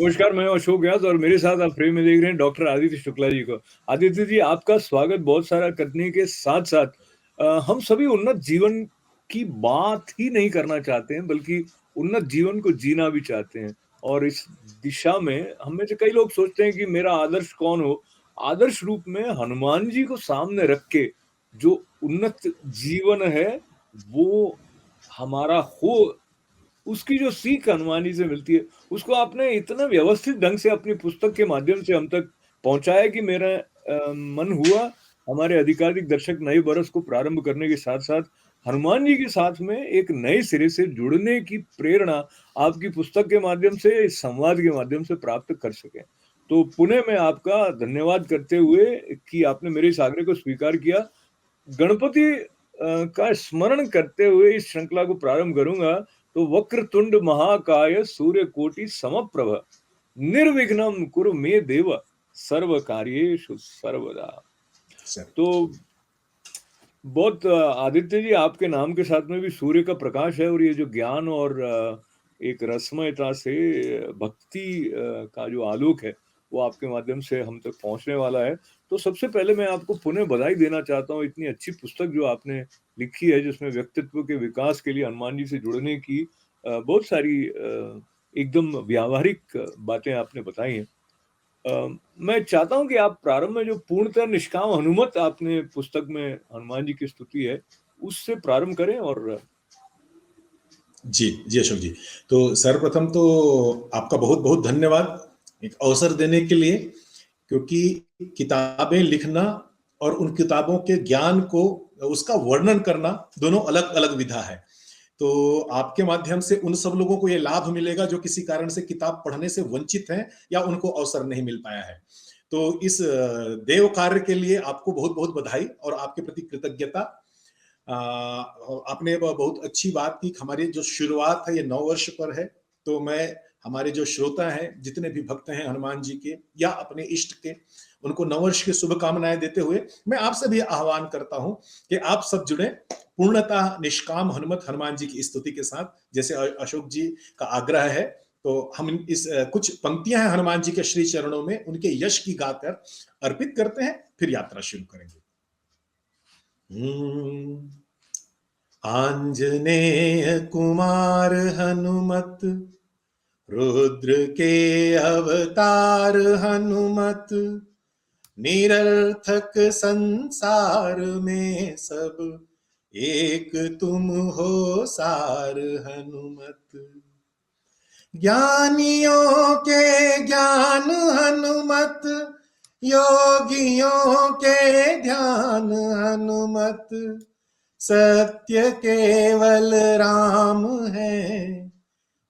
नमस्कार, मैं अशोक व्यास और मेरे साथ आप फ्रेम में देख रहे हैं डॉक्टर आदित्य शुक्ला जी को। आदित्य जी, आपका स्वागत बहुत सारा करने के साथ-साथ हम सभी उन्नत जीवन की बात ही नहीं करना चाहते हैं, बल्कि उन्नत जीवन को जीना भी चाहते हैं। और इस दिशा में हम में से कई लोग सोचते हैं कि मेरा आदर्श कौन हो? आदर्श रूप में हनुमान जी को सामने रख के जो उन्नत जीवन है, वो हमारा हो उसकी जो सीख हनुमान जी से मिलती है, उसको आपने इतना व्यवस्थित ढंग से अपनी पुस्तक के माध्यम से हम तक पहुँचाया कि मेरा मन हुआ हमारे अधिकाधिक दर्शक नए बरस को प्रारंभ करने के साथ-साथ हनुमान जी के साथ में एक नए सिरे से जुड़ने की प्रेरणा आपकी पुस्तक के माध्यम से, इस संवाद के माध्यम से प्राप्त कर सकें। तो पुनः मैं आपका धन्यवाद करते हुए कि आपने मेरे इस आग्रह को स्वीकार किया। गणपति का स्मरण करते हुए इस श्रृंखला को प्रारंभ करूँगा, तो वक्रतुंड महाकाय सूर्यकोटि समप्रभ निर्विघ्नं कुरु मे देव सर्व कार्येषु सर्वदा। सर तो बहुत आदित्य जी, आपके नाम के साथ में भी सूर्य का प्रकाश है और ये जो ज्ञान और एक रसमयता से भक्ति का जो आलोक है, वो आपके माध्यम से हम तक पहुँचने वाला है। तो सबसे पहले मैं आपको पुनः बधाई देना चाहता हूँ, इतनी अच्छी पुस्तक जो आपने लिखी है, जिसमें व्यक्तित्व के विकास के लिए हनुमान जी से जुड़ने की बहुत सारी एकदम व्यावहारिक बातें आपने बताई हैं। मैं चाहता हूँ कि आप प्रारंभ में जो पूर्णतः निष्काम हनुमत आपने पुस्तक में हनुमान जी की स्तुति है, उससे प्रारंभ करें और जी, जी अशोक जी। तो सर्वप्रथम तो आपका बहुत-बहुत धन्यवाद एक अवसर देने के लिए, क्योंकि किताबें लिखना और उन किताबों के ज्ञान को उसका वर्णन करना दोनों अलग-अलग विधा है। तो आपके माध्यम से उन सब लोगों को ये लाभ मिलेगा जो किसी कारण से किताब पढ़ने से वंचित हैं या उनको अवसर नहीं मिल पाया है। तो इस देव कार्य के लिए आपको बहुत-बहुत बधाई और आपके प्रति कृतज्ञता। आपने बहुत अच्छी बात की। हमारी जो शुरुआत है ये नववर्ष पर है, तो मैं हमारे जो श्रोता हैं, जितने भी भक्त हैं हनुमान जी के या अपने इष्ट के, उनको नववर्ष की शुभकामनाएं देते हुए मैं आपसे भी आह्वान करता हूं कि आप सब जुड़े पूर्णतः निष्काम हनुमत हनुमान जी की स्तुति के साथ। जैसे अशोक जी का आग्रह है, तो हम इस कुछ पंक्तियां हैं हनुमान जी के श्री चरणों में, उनके यश की गाकर अर्पित करते हैं, फिर यात्रा शुरू करेंगे। आंजनेय कुमार हनुमत, रुद्र के अवतार हनुमत, निरर्थक संसार में सब एक तुम हो सार हनुमत। ज्ञानियों के ज्ञान हनुमत, योगियों के ध्यान हनुमत, सत्य केवल राम है,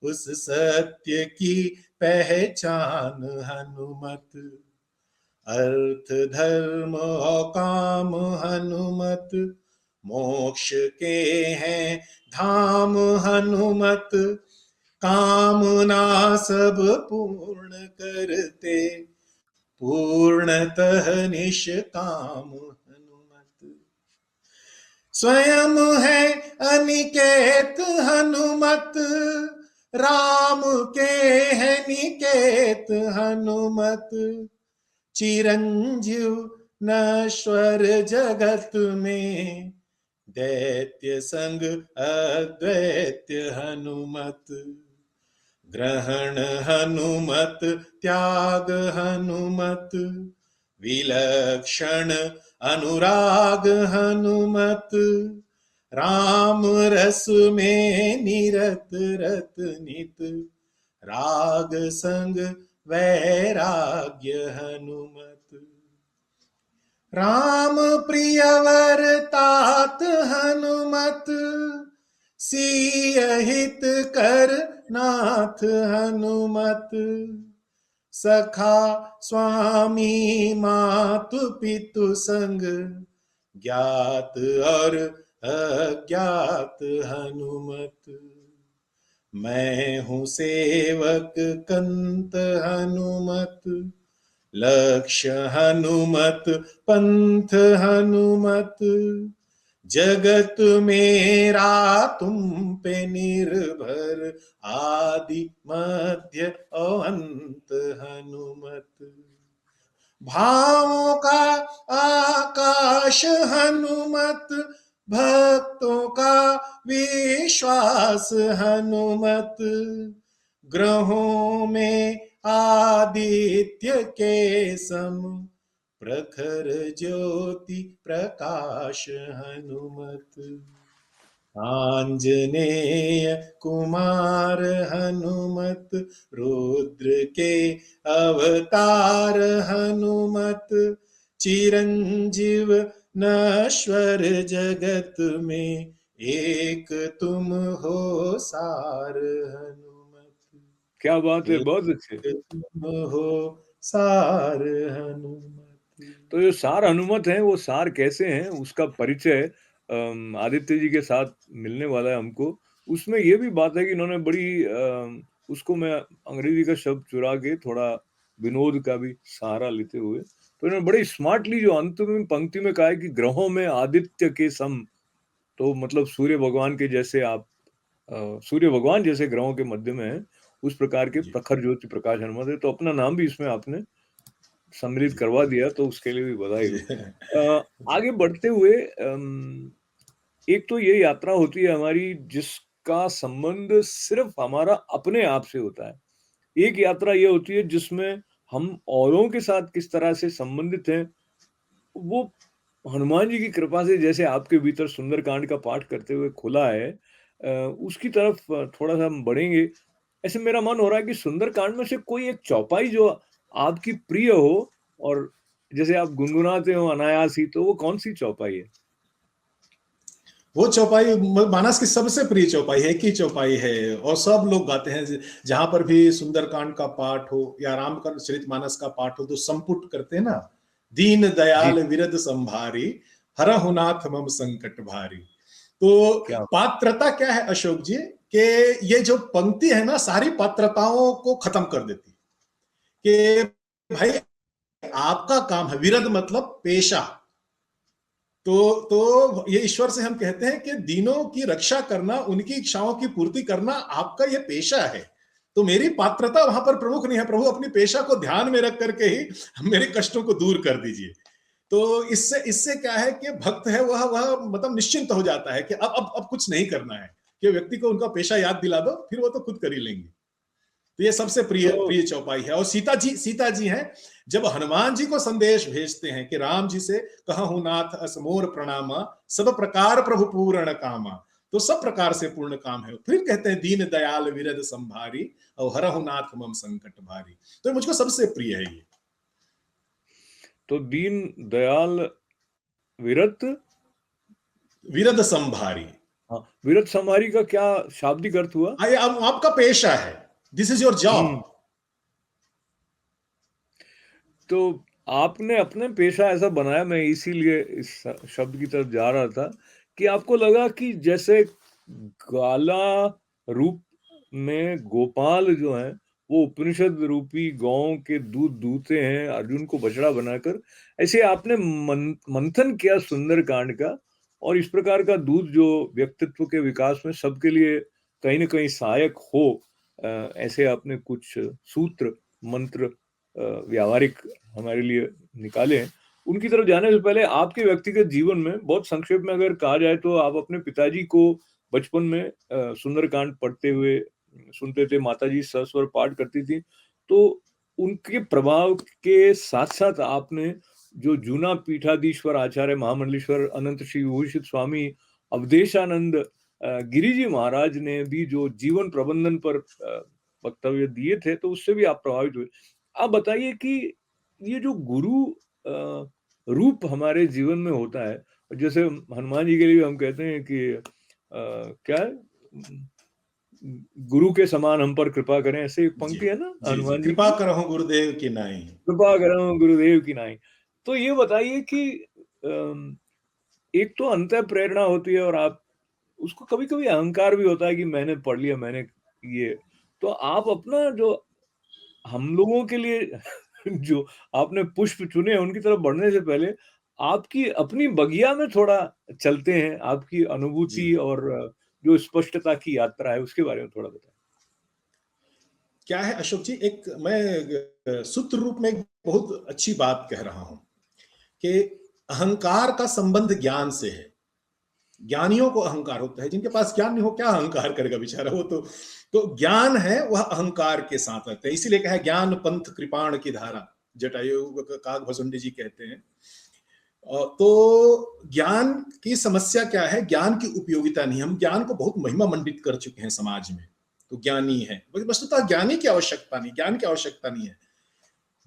उस सत्य की पहचान हनुमत। अर्थ धर्म और काम हनुमत, मोक्ष के हैं धाम हनुमत, कामना सब पूर्ण करते, पूर्णतः निष्काम हनुमत। स्वयं है अनिकेत हनुमत, राम के है निकेत हनुमत, चिरंजीव नश्वर जगत में, दैत्य संग अद्वैत्य हनुमत। ग्रहण हनुमत, त्याग हनुमत, विलक्षण अनुराग हनुमत, राम रस में निरत रत नित, राग संग वैराग्य हनुमत। राम प्रियवर तात हनुमत, सिय हित कर नाथ हनुमत, सखा स्वामी मातु पितु संग, ज्ञात और अज्ञात हनुमत। मैं हूँ सेवक कंत हनुमत, लक्ष्य हनुमत, पंथ हनुमत, जगत मेरा तुम पे निर्भर, आदि मध्य और अंत हनुमत। भावों का आकाश हनुमत, भक्तों का विश्वास हनुमत। ग्रहों में आदित्य के सम, प्रखर ज्योति प्रकाश हनुमत। आंजनेय कुमार हनुमत, रुद्र के अवतार हनुमत। चिरंजीव नश्वर जगत में, एक तुम हो सार हनुमत। क्या बात है, बहुत अच्छे। एक तुम हो सार हनुमत। तो जो सार हनुमत हैं, वो सार कैसे हैं, उसका परिचय आदित्य जी के साथ मिलने वाला है हमको। उसमें ये भी बात है कि इन्होंने बड़ी उसको मैं अंग्रेजी का शब्द चुरा के थोड़ा विनोद का भी सहारा लेते हुए, तो इन्होंने बड़ी स्मार्टली जो अंत में पंक्ति में कहा है कि ग्रहों में आदित्य के सम, तो मतलब सूर्य भगवान के जैसे आप सूर्य भगवान जैसे ग्रहों के मध्य में है, उस प्रकार के जी प्रखर ज्योति प्रकाश हनुमत है। तो अपना नाम भी इसमें आपने सम्मिलित जी करवा दिया, तो उसके लिए भी बधाई जी हो। आगे बढ़ते हुए एक तो ये यात्रा होती है हमारी जिसका संबंध सिर्फ हमारा अपने आप से होता है। एक यात्रा ये होती है जिसमें हम औरों के साथ किस तरह से संबंधित हैं, वो हनुमान जी की कृपा से जैसे आपके भीतर सुंदरकांड का पाठ करते हुए खुला है, उसकी तरफ थोड़ा-सा हम बढ़ेंगे। ऐसे मेरा मन हो रहा है कि सुंदरकांड में से कोई एक चौपाई जो आपकी प्रिय हो और जैसे आप गुनगुनाते हो अनायास ही, तो वो कौन-सी चौपाई है? वो चौपाई मानस की सबसे प्रिय चौपाई है, एक ही चौपाई है और सब लोग गाते हैं। जहां पर भी सुंदरकांड का पाठ हो या राम का चरितमानस का पाठ हो तो संपुट करते हैं ना, दीन जी, दयाल विरद संभारी, हरहु नाथ मम संकट भारी। तो क्या पात्रता क्या है अशोक जी, कि ये जो पंक्ति है ना सारी पात्रताओं को खत्म कर देती है कि भाई आपका काम है, विरद मतलब पेशा। तो ये ईश्वर से हम कहते हैं कि दीनों की रक्षा करना, उनकी इच्छाओं की पूर्ति करना आपका ये पेशा है। तो मेरी पात्रता वहां पर प्रमुख नहीं है, प्रभु अपनी पेशा को ध्यान में रख करके ही मेरे कष्टों को दूर कर दीजिए। तो इससे इससे क्या है कि भक्त है वह मतलब निश्चिंत हो जाता है कि अब कुछ नहीं करना है, कि व्यक्ति को उनका पेशा याद दिला दो, फिर वो तो खुद कर ही लेंगे। तो ये सबसे प्रिय तो प्रिय चौपाई है। और सीता जी हैं, जब हनुमान जी को संदेश भेजते हैं कि राम जी से कहूं नाथ असमोर प्रणामा, सब प्रकार प्रभु पूर्ण कामा। तो सब प्रकार से पूर्ण काम है। फिर कहते हैं दीन दयाल विरद संभारी, और हरहु नाथ मम संकट भारी। तो मुझको सबसे प्रिय है ये। तो दीन दयाल विरत, विरद संभारी, हाँ, विरत संहारी का क्या शाब्दिक अर्थ हुआ? आइए अब आपका पेशा है, दिस इज योर जॉब। हुँ। तो आपने अपने पेशा ऐसा बनाया, मैं इसीलिए इस शब्द की तरफ जा रहा था कि आपको लगा कि जैसे गाला रूप में गोपाल जो हैं, वो उपनिषद रूपी गौओं के दूध दूहते हैं अर्जुन को बछड़ा बनाकर, ऐसे आपने मंथन किया सुंदरकांड का और इस प्रकार का दूध जो व्यक्तित्व के विकास में सबके लिए कहीं न कहीं सहायक हो, ऐसे आपने कुछ सूत्र, मंत्र व्यावहारिक हमारे लिए निकाले हैं। उनकी तरफ जाने से पहले आपके व्यक्तिगत जीवन में बहुत संक्षेप में अगर कहा जाए तो आप अपने पिताजी को बचपन में सुंदरकांड पढ़ते हुए सुनते थे, माताजी सस्वर पाठ करती थी। तो उनके प्रभाव के साथ-साथ आपने जो जूना पीठाधीश्वर आचार्य महामंडलेश्वर अनंत श्री विभूषित स्वामी अवधेशानंद गिरि जी महाराज ने भी जो जीवन प्रबंधन पर वक्तव्य दिए थे, तो उससे भी आप प्रभावित हुए। आप बताइए कि ये जो गुरु रूप हमारे जीवन में होता है, जैसे हनुमान जी के लिए हम कहते हैं कि क्या है? गुरु के समान हम पर कृपा करें, ऐसे एक जी पंक्ति है ना जी जी, हनुमान जी कृपा की, करो गुरुदेव की नाई। कृपा करहु गुरुदेव की नाई। तो ये बताइए कि अम, एक तो अंतः प्रेरणा होती है और आप उसको कभी-कभी अहंकार भी होता है कि मैंने पढ़ लिया, मैंने ये, तो आप अपना जो हम लोगों के लिए जो आपने पुष्प चुने हैं, उनकी तरफ बढ़ने से पहले आपकी अपनी बगिया में थोड़ा चलते हैं, आपकी जी। अनुभूति और जो स्पष्टता की यात्रा है उसके बारे में थोड़ा बताएँ? क्या है अशोक जी, एक मैं सूत्र रूप में एक बहुत अच्छी बात कह रहा हूँ कि अहंकार का संबंध ज्ञान से है। ज्ञानियों को अहंकार होता है, जिनके पास ज्ञान नहीं हो क्या अहंकार करेगा बेचारा वो तो ज्ञान है वह अहंकार के साथ रहते हैं। इसीलिए कहा ज्ञान पंथ कृपाण की धारा, जटायु काग भसुंडी जी कहते हैं। तो ज्ञान की समस्या क्या है, ज्ञान की उपयोगिता नहीं। हम ज्ञान को बहुत महिमा मंडित कर चुके हैं समाज में, तो ज्ञानी है, वस्तुतः ज्ञानी की आवश्यकता नहीं, ज्ञान की आवश्यकता नहीं है।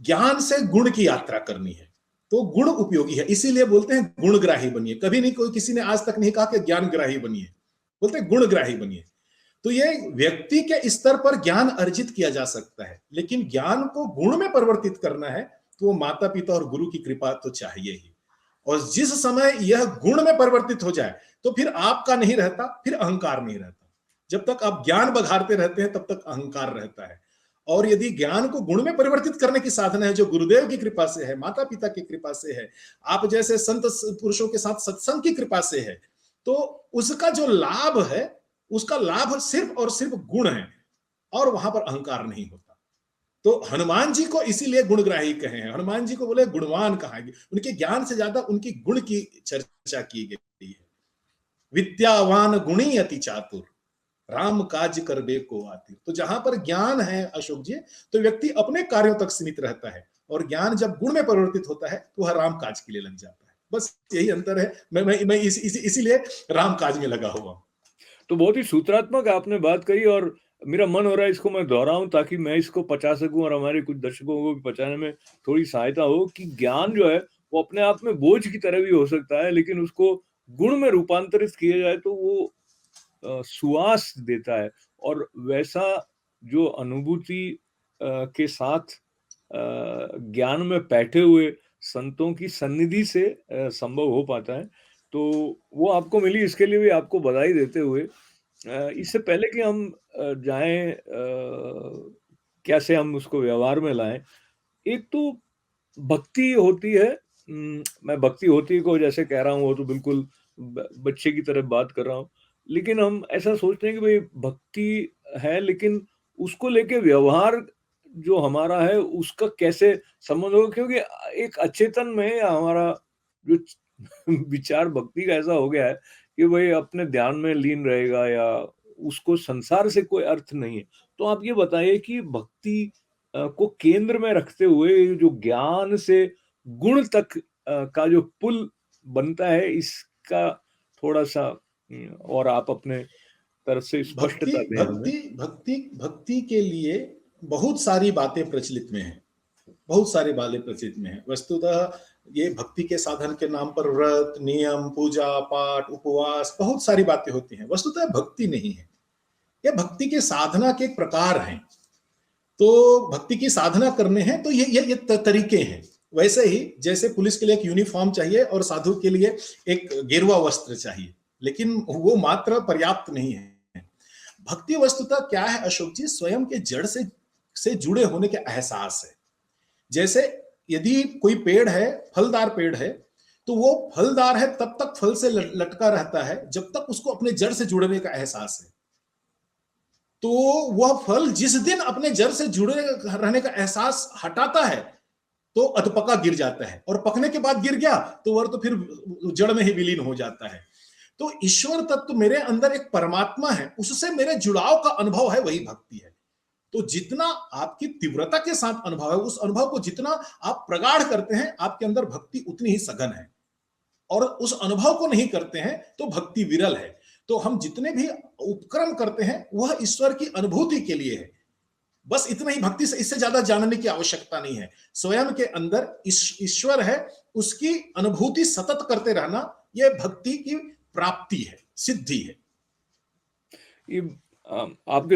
ज्ञान से गुण की यात्रा करनी है, तो गुण उपयोगी है। इसीलिए बोलते हैं गुणग्राही बनिए। कभी नहीं कोई किसी ने आज तक नहीं कहा कि ज्ञानग्राही बनिए, बोलते हैं गुणग्राही बनिए। तो ये व्यक्ति के स्तर पर ज्ञान अर्जित किया जा सकता है, लेकिन ज्ञान को गुण में परिवर्तित करना है तो वो माता पिता और गुरु की कृपा तो चाहिए ही। और जिस समय यह गुण में परिवर्तित हो जाए तो फिर आपका नहीं रहता, फिर अहंकार नहीं रहता। जब तक आप ज्ञान बघारते रहते हैं तब तक अहंकार रहता है। और यदि ज्ञान को गुण में परिवर्तित करने की साधना है जो गुरुदेव की कृपा से है, माता पिता की कृपा से है, आप जैसे संत पुरुषों के साथ सत्संग की कृपा से है, तो उसका जो लाभ है, उसका लाभ सिर्फ और सिर्फ गुण है और वहां पर अहंकार नहीं होता। तो हनुमान जी को इसीलिए गुणग्राही कहे हैं, हनुमान जी को बोले गुणवान कहा गया। उनके ज्ञान से ज्यादा उनकी गुण की चर्चा की गई है। विद्यावान गुणी अति चातुर, राम काज करबे को आतिर। तो जहां पर ज्ञान है अशोक जी, तो व्यक्ति अपने कार्यों तक सीमित रहता है, और ज्ञान जब गुण में परिवर्तित होता है तो वह राम काज के लिए लग जाता है। बस यही अंतर है। मैं इसीलिए राम काज में लगा हुआ हूं। तो बहुत ही सूत्रात्मक आपने बात कही और मेरा मन हो रहा है इसको मैं दोहराऊँ ताकि मैं इसको पचा सकूँ और हमारे कुछ दर्शकों को भी पचाने में थोड़ी सहायता हो कि ज्ञान जो है वो अपने आप में बोझ की तरह भी हो सकता है, लेकिन उसको गुण में रूपांतरित किया जाए तो वो सुवास देता है और वैसा जो अनुभूति के साथ ज्ञान में बैठे हुए संतों की सन्निधि से संभव हो पाता है। तो वो आपको मिली, इसके लिए भी आपको बधाई देते हुए इससे पहले कि हम जाएँ कैसे हम उसको व्यवहार में लाएँ, एक तो भक्ति होती है। मैं भक्ति होती को जैसे कह रहा हूँ वो तो बिल्कुल बच्चे की तरह बात कर रहा हूँ। लेकिन हम ऐसा सोचते हैं कि भई भक्ति है, लेकिन उसको लेके व्यवहार जो हमारा है उसका कैसे संबंध होगा, क्योंकि एक अचेतन में हमारा जो विचार भक्ति का ऐसा हो गया है कि भई अपने ध्यान में लीन रहेगा या उसको संसार से कोई अर्थ नहीं है। तो आप ये बताइए कि भक्ति को केंद्र में रखते हुए जो ज्ञान से गुण तक का जो पुल बनता है, इसका थोड़ा-सा और आप अपने तरफ से भक्ति स्पष्टता दें हमें। भक्ति भक्ति भक्ति के लिए बहुत सारी बातें प्रचलित में हैं, बहुत सारी बातें प्रचलित में हैं। वस्तुतः ये भक्ति के साधन के नाम पर व्रत, नियम, पूजा पाठ, उपवास, बहुत सारी बातें होती हैं। वस्तुतः भक्ति नहीं है, ये भक्ति के साधना के एक प्रकार हैं। तो भक्ति की साधना करने हैं तो ये तरीके हैं। वैसे ही जैसे पुलिस के लिए एक यूनिफॉर्म चाहिए और साधु के लिए एक गेरुआ वस्त्र चाहिए, लेकिन वो मात्र पर्याप्त नहीं है। भक्ति वस्तुतः क्या है अशोक जी, स्वयं के जड़ से जुड़े होने के एहसास है। जैसे यदि कोई पेड़ है, फलदार पेड़ है, तो वो फलदार है तब तक फल से लटका रहता है जब तक उसको अपने जड़ से जुड़ने का एहसास है। तो वह फल जिस दिन अपने जड़ से जुड़े रहने का एहसास हटाता है तो अधपका गिर जाता है, और पकने के बाद गिर गया तो वह तो फिर जड़ में ही विलीन हो जाता है। तो ईश्वर तत्व मेरे अंदर एक परमात्मा है, उससे मेरे जुड़ाव का अनुभव है, वही भक्ति है। तो जितना आपकी तीव्रता के साथ अनुभव है, उस अनुभव को जितना आप प्रगाढ़ करते हैं, आपके अंदर भक्ति उतनी ही सघन है। और उस अनुभव को नहीं करते हैं तो भक्ति विरल है। तो हम जितने भी उपक्रम करते हैं वह ईश्वर की अनुभूति के लिए है। बस इतना ही, भक्ति से इससे ज्यादा जानने की आवश्यकता नहीं है। स्वयं के अंदर ईश्वर है, उसकी अनुभूति सतत करते रहना, यह भक्ति की प्राप्ति है, सिद्धि है। ये आपके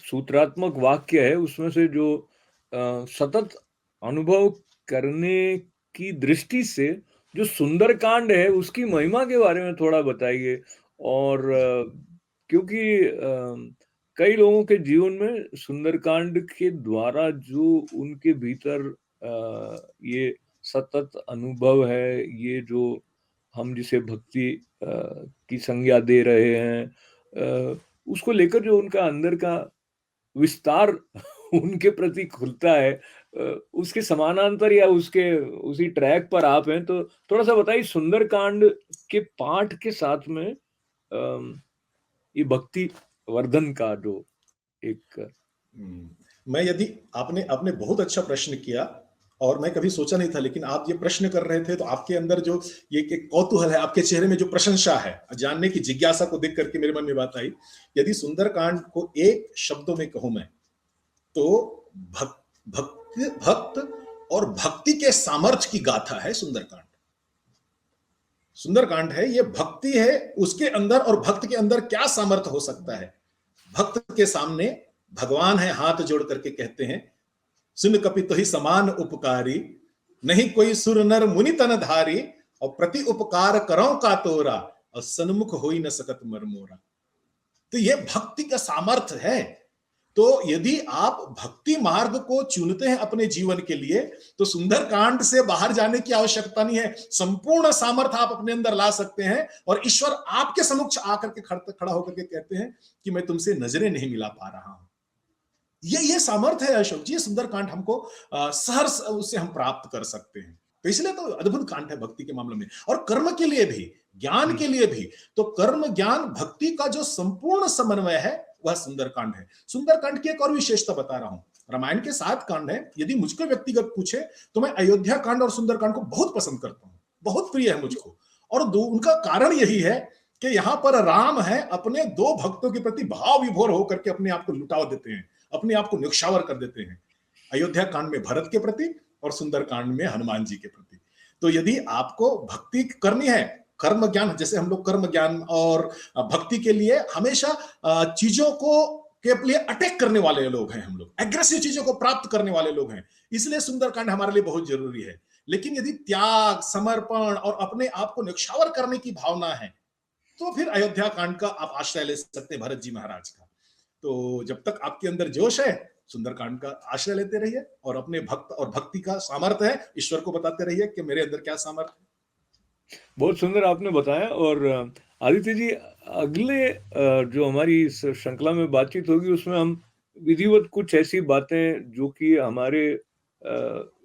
सूत्रात्मक वाक्य है, उसमें से जो सतत अनुभव करने की दृष्टि से जो सुंदरकांड है उसकी महिमा के बारे में थोड़ा बताइए। और क्योंकि कई लोगों के जीवन में सुंदरकांड के द्वारा जो उनके भीतर ये सतत अनुभव है, ये जो हम जिसे भक्ति की संज्ञा दे रहे हैं, उसको लेकर जो उनका अंदर का विस्तार उनके प्रति खुलता है, उसके समानांतर या उसके उसी ट्रैक पर आप हैं, तो थोड़ा-सा बताइए सुंदरकांड के पाठ के साथ में ये भक्ति वर्धन का जो एक मैं यदि आपने आपने बहुत अच्छा प्रश्न किया और मैं कभी सोचा नहीं था, लेकिन आप ये प्रश्न कर रहे थे तो आपके अंदर जो ये एक कौतूहल है, आपके चेहरे में जो प्रशंसा है, जानने की जिज्ञासा को देख करके मेरे मन में बात आई। यदि सुंदरकांड को एक शब्दों में कहूं मैं, तो भक्त और भक्ति के सामर्थ्य की गाथा है सुंदरकांड। सुंदरकांड है, ये भक्ति है, उसके अंदर और भक्त के अंदर क्या सामर्थ्य हो सकता है। भक्त के सामने भगवान है, हाथ जोड़ करके कहते हैं, सुन कपितो ही समान उपकारी, नहीं कोई सुर नर मुनि तन धारी, और प्रति उपकार करो का तोरा, और सन्मुख हो ही न सकत मरमोरा। तो ये भक्ति का सामर्थ्य है। तो यदि आप भक्ति मार्ग को चुनते हैं अपने जीवन के लिए, तो सुंदरकांड से बाहर जाने की आवश्यकता नहीं है। संपूर्ण सामर्थ्य आप अपने अंदर ला सकते हैं और ईश्वर आपके समक्ष आकर के खड़ा होकर के कहते हैं कि मैं तुमसे नजरें नहीं मिला पा रहा हूं। ये सामर्थ्य है अशोक जी, सुंदरकांड हमको सहर्ष उससे हम प्राप्त कर सकते हैं। तो इसलिए तो अद्भुत कांड है भक्ति के मामले में। और कर्म के लिए भी, ज्ञान के लिए भी, तो कर्म ज्ञान भक्ति का जो संपूर्ण समन्वय है वह सुंदरकांड है। सुंदरकांड की एक और विशेषता बता रहा हूं। रामायण के 7 कांड है, यदि मुझको व्यक्तिगत पूछे तो मैं अयोध्या कांड और सुंदरकांड को बहुत पसंद करता हूं, बहुत प्रिय है मुझको। और उनका कारण यही है कि यहां पर राम है, अपने 2 भक्तों के प्रति भाव विभोर होकर के अपने आप को लुटाव देते हैं, अपने आप को न्यौछावर कर देते हैं। अयोध्या कांड में भरत के प्रति और सुंदरकांड में हनुमान जी के प्रति। तो यदि आपको भक्ति करनी है, कर्म ज्ञान, जैसे हम लोग कर्म ज्ञान और भक्ति के लिए हमेशा चीजों को के लिए अटैक करने वाले लोग हैं, हम लोग एग्रेसिव चीजों को प्राप्त करने वाले लोग हैं, इसलिए सुंदरकांड हमारे लिए बहुत जरूरी है। लेकिन यदि त्याग, समर्पण और अपने आप को न्यौछावर करने की भावना है, तो फिर अयोध्या कांड का आप आश्रय ले सकते हैं, भरत जी महाराज का। तो जब तक आपके अंदर जोश है, सुंदरकांड का आश्रय लेते रहिए और अपने भक्त और भक्ति का सामर्थ्य है, ईश्वर को बताते रहिए कि मेरे अंदर क्या सामर्थ्य है। बहुत सुंदर आपने बताया। और आदित्य जी, अगले जो हमारी इस श्रृंखला में बातचीत होगी उसमें हम विधिवत कुछ ऐसी बातें जो कि हमारे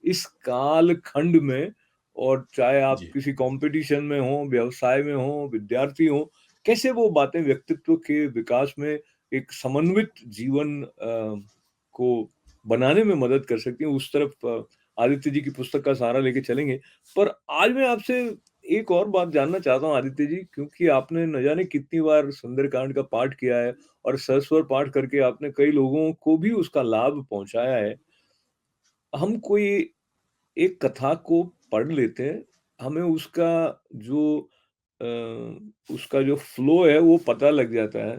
इस काल खंड में, और चाहे आप जी किसी कंपटीशन में हो, व्यवसाय में हो, विद्यार्थी हो, कैसे वो बातें व्यक्तित्व के विकास में एक समन्वित जीवन को बनाने में मदद कर सकती हैं, उस तरफ आदित्य जी की पुस्तक का सहारा लेके चलेंगे। पर आज मैं आपसे एक और बात जानना चाहता हूँ आदित्य जी, क्योंकि आपने न जाने कितनी बार सुंदरकांड का पाठ किया है और सस्वर पाठ करके आपने कई लोगों को भी उसका लाभ पहुंचाया है। हम कोई एक कथा को पढ़ लेते हैं, हमें उसका जो फ्लो है वो पता लग जाता है।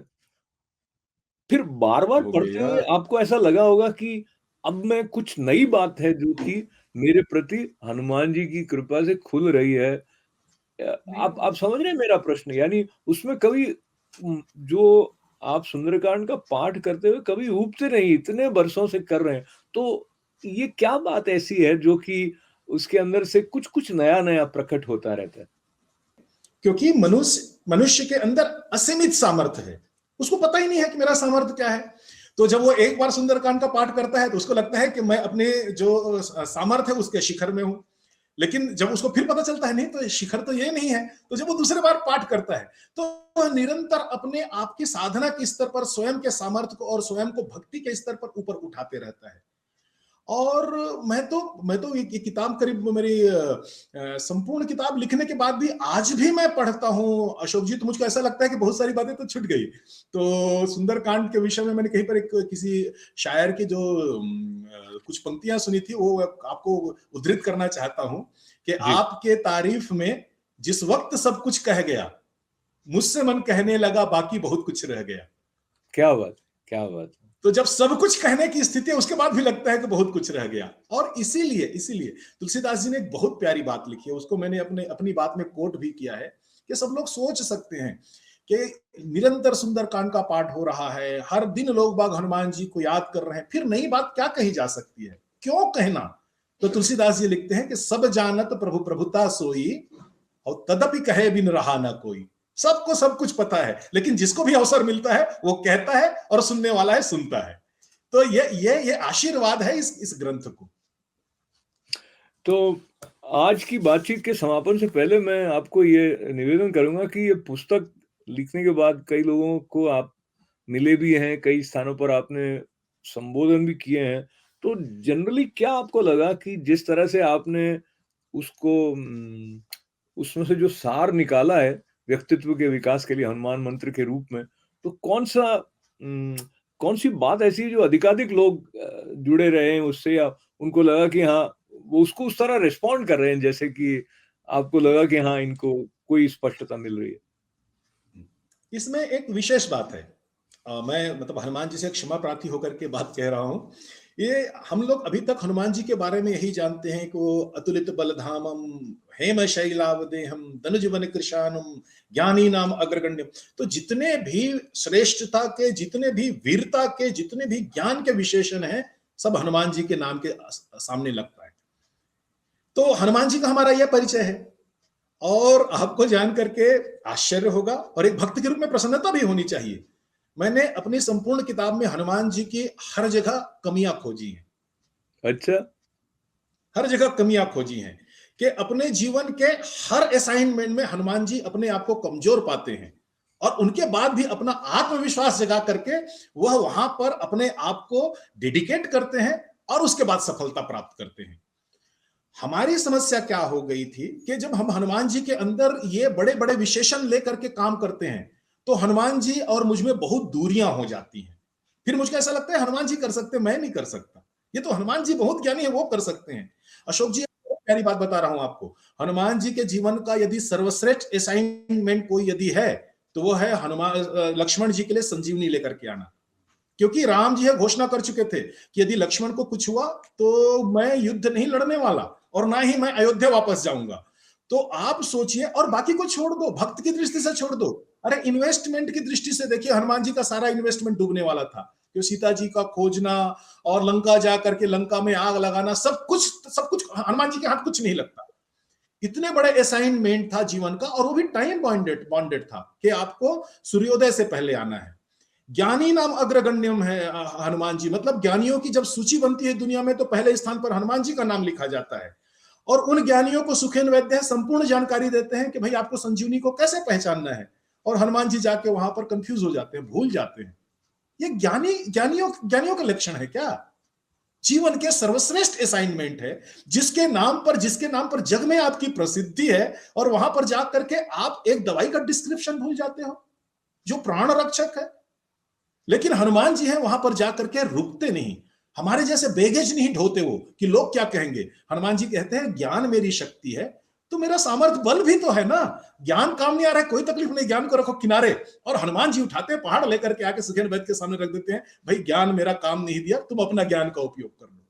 फिर बार-बार हो पढ़ते गया। हुए आपको ऐसा लगा होगा कि अब मैं कुछ नई बात है जो कि मेरे प्रति हनुमान जी की कृपा से खुल रही है। आप समझ रहे हैं मेरा प्रश्न? यानी उसमें कभी जो आप सुंदरकांड का पाठ करते हुए कभी ऊबते नहीं, इतने बरसों से कर रहे हैं। तो ये क्या बात ऐसी है जो कि उसके अंदर से कुछ-कुछ नया-नया प्रकट होता रहता है? क्योंकि मनुष्य मनुष्य के अंदर असीमित सामर्थ्य है, उसको पता ही नहीं है कि मेरा सामर्थ्य क्या है। तो जब वो एक बार सुंदरकांड का पाठ करता है तो उसको लगता है कि मैं अपने जो सामर्थ्य है उसके शिखर में हूं। लेकिन जब उसको फिर पता चलता है नहीं, तो शिखर तो ये नहीं है, तो जब वो दूसरे बार पाठ करता है तो वह निरंतर अपने आप की साधना के स्तर पर स्वयं के सामर्थ्य को और स्वयं को भक्ति के स्तर पर ऊपर उठाते रहता है। और मैं तो ये किताब करीब मेरी संपूर्ण किताब लिखने के बाद भी आज भी मैं पढ़ता हूँ अशोक जी, तो मुझको ऐसा लगता है कि बहुत सारी बातें तो छूट गई। तो सुंदरकांड के विषय में मैंने कहीं पर एक किसी शायर की जो कुछ पंक्तियां सुनी थी, वो आपको उद्धृत करना चाहता हूं कि जी। आपके तारीफ में जिस वक्त सब कुछ कह गया, मुझसे मन कहने लगा बाकी बहुत कुछ रह गया। क्या बात! क्या बात! तो जब सब कुछ कहने की स्थिति है, उसके बाद भी लगता है कि बहुत कुछ रह गया। और इसीलिए इसीलिए तुलसीदास जी ने एक बहुत प्यारी बात लिखी है, उसको मैंने अपनी बात में कोट भी किया है कि सब लोग सोच सकते हैं कि निरंतर सुंदरकांड का पाठ हो रहा है, हर दिन लोग बाग हनुमान जी को याद कर रहे हैं, फिर नई बात क्या कही जा सकती है, क्यों कहना। तो तुलसीदास जी लिखते हैं कि सब जानत प्रभु प्रभुता सोई, और तदपि कहे बिन रहा ना कोई। सबको सब कुछ पता है, लेकिन जिसको भी अवसर मिलता है वो कहता है, और सुनने वाला है सुनता है। तो ये आशीर्वाद है इस ग्रंथ को। तो आज की बातचीत के समापन से पहले मैं आपको ये निवेदन करूंगा कि ये पुस्तक लिखने के बाद कई लोगों को आप मिले भी हैं, कई स्थानों पर आपने संबोधन भी किए हैं। तो जनरली क्या आपको लगा कि जिस तरह से आपने उसको उसमें से जो सार निकाला है व्यक्तित्व के विकास के लिए हनुमान मंत्र के रूप में, तो कौन सी बात ऐसी है जो अधिकाधिक लोग जुड़े रहे हैं उससे, या उनको लगा कि हाँ वो उसको उस तरह रिस्पॉन्ड कर रहे हैं जैसे कि आपको लगा कि हाँ इनको कोई स्पष्टता मिल रही है? इसमें एक विशेष बात है। मैं मतलब हनुमान जी से क्षमा प्रार्थी होकर के बात कह रहा हूं। ये हम लोग अभी तक हनुमान जी के बारे में यही जानते हैं कि वो अतुलित बलधामम, हेम शैलावदेहम, धनुजवन कृशानम, ज्ञानी नाम अग्रगण्यम। तो जितने भी श्रेष्ठता के, जितने भी वीरता के, जितने भी ज्ञान के विशेषण हैं, सब हनुमान जी के नाम के सामने लगता है। तो हनुमान जी का हमारा यह परिचय है, और आपको जान करके आश्चर्य होगा और एक भक्त के रूप में प्रसन्नता भी होनी चाहिए। मैंने अपनी संपूर्ण किताब में हनुमान जी की हर जगह कमियां खोजी हैं। अच्छा। हर जगह कमियां खोजी हैं कि अपने जीवन के हर असाइनमेंट में हनुमान जी अपने आप को कमजोर पाते हैं, और उनके बाद भी अपना आत्मविश्वास जगा करके वह वहां पर अपने आप को डेडिकेट करते हैं, और उसके बाद सफलता प्राप्त करते हैं। हमारी समस्या क्या हो गई थी कि जब हम हनुमान जी के अंदर ये बड़े बड़े विशेषण लेकर के काम करते हैं, तो हनुमान जी और मुझ में बहुत दूरियां हो जाती हैं। फिर मुझको ऐसा लगता है हनुमान जी कर सकते, मैं नहीं कर सकता। ये तो हनुमान जी बहुत ज्ञानी है, वो कर सकते हैं। अशोक जी, बहुत प्यारी बात बता रहा हूं आपको। हनुमान जी के जीवन का यदि सर्वश्रेष्ठ असाइनमेंट कोई यदि है, तो वो है हनुमान लक्ष्मण जी के लिए संजीवनी लेकर के आना। क्योंकि राम जी घोषणा कर चुके थे कि यदि लक्ष्मण को कुछ हुआ तो मैं युद्ध नहीं लड़ने वाला, और ना ही मैं अयोध्या वापस जाऊंगा। तो आप सोचिए, और बाकी को छोड़ दो, भक्त की दृष्टि से छोड़ दो, अरे इन्वेस्टमेंट की दृष्टि से देखिए, हनुमान जी का सारा इन्वेस्टमेंट डूबने वाला था। कि सीता जी का खोजना और लंका जा करके लंका में आग लगाना, सब कुछ हनुमान जी के हाथ कुछ नहीं लगता। इतने बड़े असाइनमेंट था जीवन का, और वो भी टाइम बॉन्डेड था कि आपको सूर्योदय से पहले आना है। ज्ञानी नाम अग्रगण्यम है हनुमान जी, मतलब ज्ञानियों की जब सूची बनती है दुनिया में, तो पहले स्थान पर हनुमान जी का नाम लिखा जाता है। और उन ज्ञानियों को सुखेन वैद्य संपूर्ण जानकारी देते हैं कि भाई आपको संजीवनी को कैसे पहचानना है, और हनुमान जी जाके वहां पर कंफ्यूज हो जाते हैं, भूल जाते हैं। ये ज्ञानियों का लक्षण है क्या? जीवन के सर्वश्रेष्ठ असाइनमेंट है, जिसके नाम पर जग में आपकी प्रसिद्धि है, और वहां पर जाकर के आप एक दवाई का डिस्क्रिप्शन भूल जाते हो जो प्राण रक्षक है। लेकिन हनुमान जी हैं, वहां पर जाकर के रुकते नहीं, हमारे जैसे बैगेज नहीं ढोते वो कि लोग क्या कहेंगे। हनुमान जी कहते हैं ज्ञान मेरी शक्ति है, तो मेरा सामर्थ बल भी तो है ना। ज्ञान काम नहीं आ रहा है, कोई तकलीफ नहीं, ज्ञान को रखो किनारे। और हनुमान जी उठाते हैं पहाड़ लेकर के आके सुखेन वैद्य के सामने रख देते हैं, भाई ज्ञान मेरा काम नहीं दिया, तुम अपना ज्ञान का उपयोग कर लो।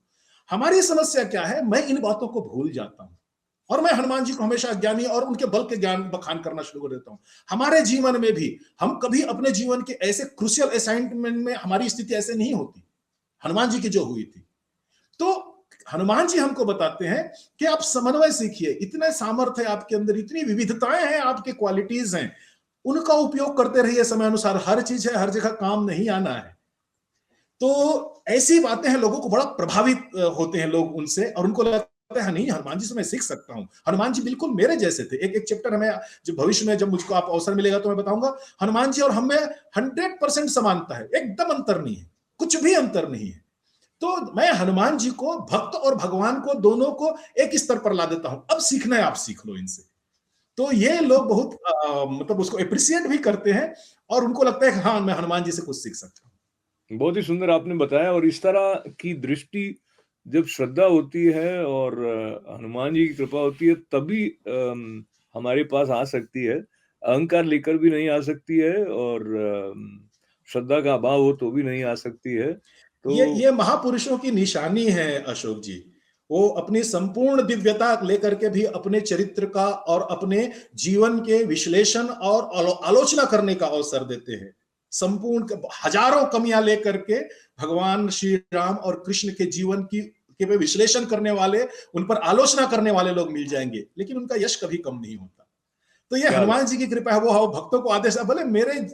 हमारी समस्या क्या है, मैं इन बातों को भूल जाता हूं, और मैं हनुमान जी को हमेशा ज्ञानी और उनके बल के ज्ञान बखान करना शुरू कर देता हूं। हमारे जीवन में भी हम कभी अपने जीवन के ऐसे क्रूशियल असाइनमेंट में हमारी स्थिति ऐसे नहीं होती, हनुमान जी की जो हुई थी। तो हनुमान जी हमको बताते हैं कि आप समन्वय सीखिए, इतने सामर्थ्य है आपके अंदर, इतनी विविधताएं हैं, आपके क्वालिटीज हैं, उनका उपयोग करते रहिए समय अनुसार। हर चीज है, हर जगह काम नहीं आना है। तो ऐसी बातें हैं, लोगों को बड़ा प्रभावित होते हैं लोग उनसे, और उनको लगता है नहीं, हनुमान जी से मैं सीख सकता हूं। हनुमान जी बिल्कुल मेरे जैसे थे। एक चैप्टर हमें जो भविष्य में जब मुझको आप अवसर मिलेगा तो मैं बताऊंगा, हनुमान जी और हम में 100% समानता है, एकदम अंतर नहीं है, कुछ भी अंतर नहीं है। तो मैं हनुमान जी को, भक्त और भगवान को, दोनों को एक स्तर पर ला देता हूं। अब सीखना है, आप सीख लो इनसे। तो ये लोग बहुत मतलब उसको अप्रिशिएट भी करते हैं, और उनको लगता है कि हाँ, मैं हनुमान जी से कुछ सीख सकता हूं। बहुत ही सुंदर आपने बताया, और इस तरह की दृष्टि जब श्रद्धा होती है और हनुमान जी की कृपा होती है, तभी हमारे पास आ सकती है। अहंकार लेकर भी नहीं आ सकती है, और श्रद्धा का अभाव हो तो भी नहीं आ सकती है। तो ये महापुरुषों की निशानी है अशोक जी। वो अपनी संपूर्ण दिव्यता लेकर के भी अपने चरित्र का और अपने जीवन के विश्लेषण और आलोचना करने का अवसर देते हैं। संपूर्ण हजारों कमियां लेकर के भगवान श्री राम और कृष्ण के जीवन की केवल विश्लेषण करने वाले, उन पर आलोचना करने वाले लोग मिल जाएंगे, लेकिन उनका यश कभी कम नहीं होता। तो ये हनुमान जी की कृपा है, वो भक्तों को आदेश है, बोले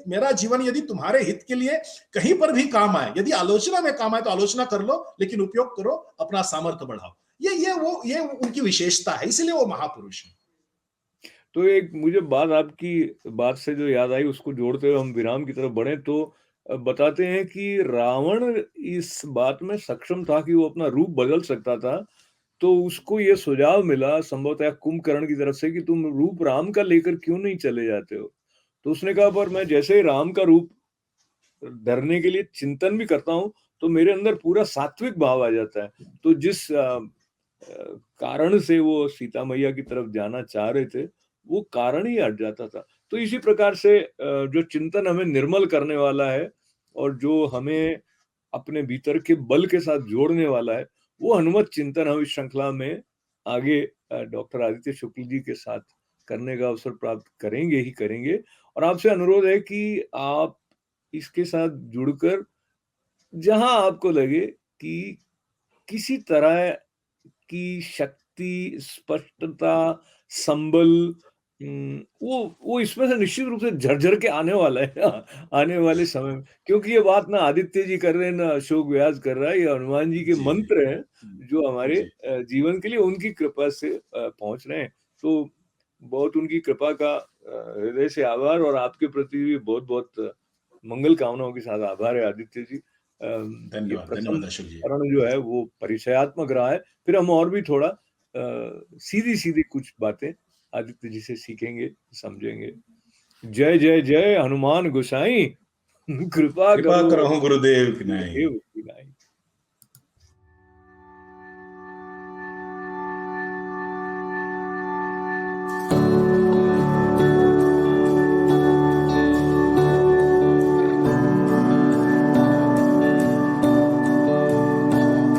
मेरा जीवन यदि तुम्हारे हित के लिए कहीं पर भी काम आए, यदि आलोचना में काम आए तो आलोचना कर लो, लेकिन उपयोग करो, अपना सामर्थ्य बढ़ाओ। ये उनकी विशेषता है, इसलिए वो महापुरुष है। तो एक मुझे बात आपकी बात से जो याद आई, उसको जोड़ते हुए हम विराम की तरफ बढ़े, तो बताते हैं कि रावण इस बात में सक्षम था कि वो अपना रूप बदल सकता था, तो उसको ये सुझाव मिला संभवतः कुंभकर्ण की तरफ से कि तुम रूप राम का लेकर क्यों नहीं चले जाते हो? तो उसने कहा, पर मैं जैसे ही राम का रूप धरने के लिए चिंतन भी करता हूँ, तो मेरे अंदर पूरा सात्विक भाव आ जाता है। तो जिस कारण से वो सीता मैया की तरफ जाना चाह रहे थे, वो कारण ही हट जाता था। तो इसी प्रकार से जो चिंतन हमें निर्मल करने वाला है और जो हमें अपने भीतर के बल के साथ जोड़ने वाला है, वो हनुमत चिंतन हम इस श्रृंखला में आगे डॉक्टर आदित्य शुक्ल जी के साथ करने का अवसर प्राप्त करेंगे ही करेंगे। और आपसे अनुरोध है कि आप इसके साथ जुड़कर जहां आपको लगे कि किसी तरह की शक्ति, स्पष्टता, संबल, वो इसमें से निश्चित रूप से झरझर के आने वाला है आने वाले समय में। क्योंकि ये बात ना आदित्य जी कर रहे हैं, ना अशोक व्यास कर रहा है, ये हनुमान जी के जी जी मंत्र हैं, जो हमारे जी जीवन के लिए उनकी कृपा से पहुँच रहे हैं। तो बहुत उनकी कृपा का हृदय से आभार, और आपके प्रति भी बहुत-बहुत मंगल कामनाओं के साथ आभार है आदित्य जी। ये धन्यवाद, प्रथम धन्यवाद अशोक जी। चरण जो है वो परिचयात्मक रहा है। फिर हम और भी थोड़ा सीधी-सीधी कुछ बातें आदित्य जी से सीखेंगे, समझेंगे। जय, जय, जय हनुमान गोसाई कृपा कृपा करो करहु गुरुदेव की नाई। गुरुदेव की नाई।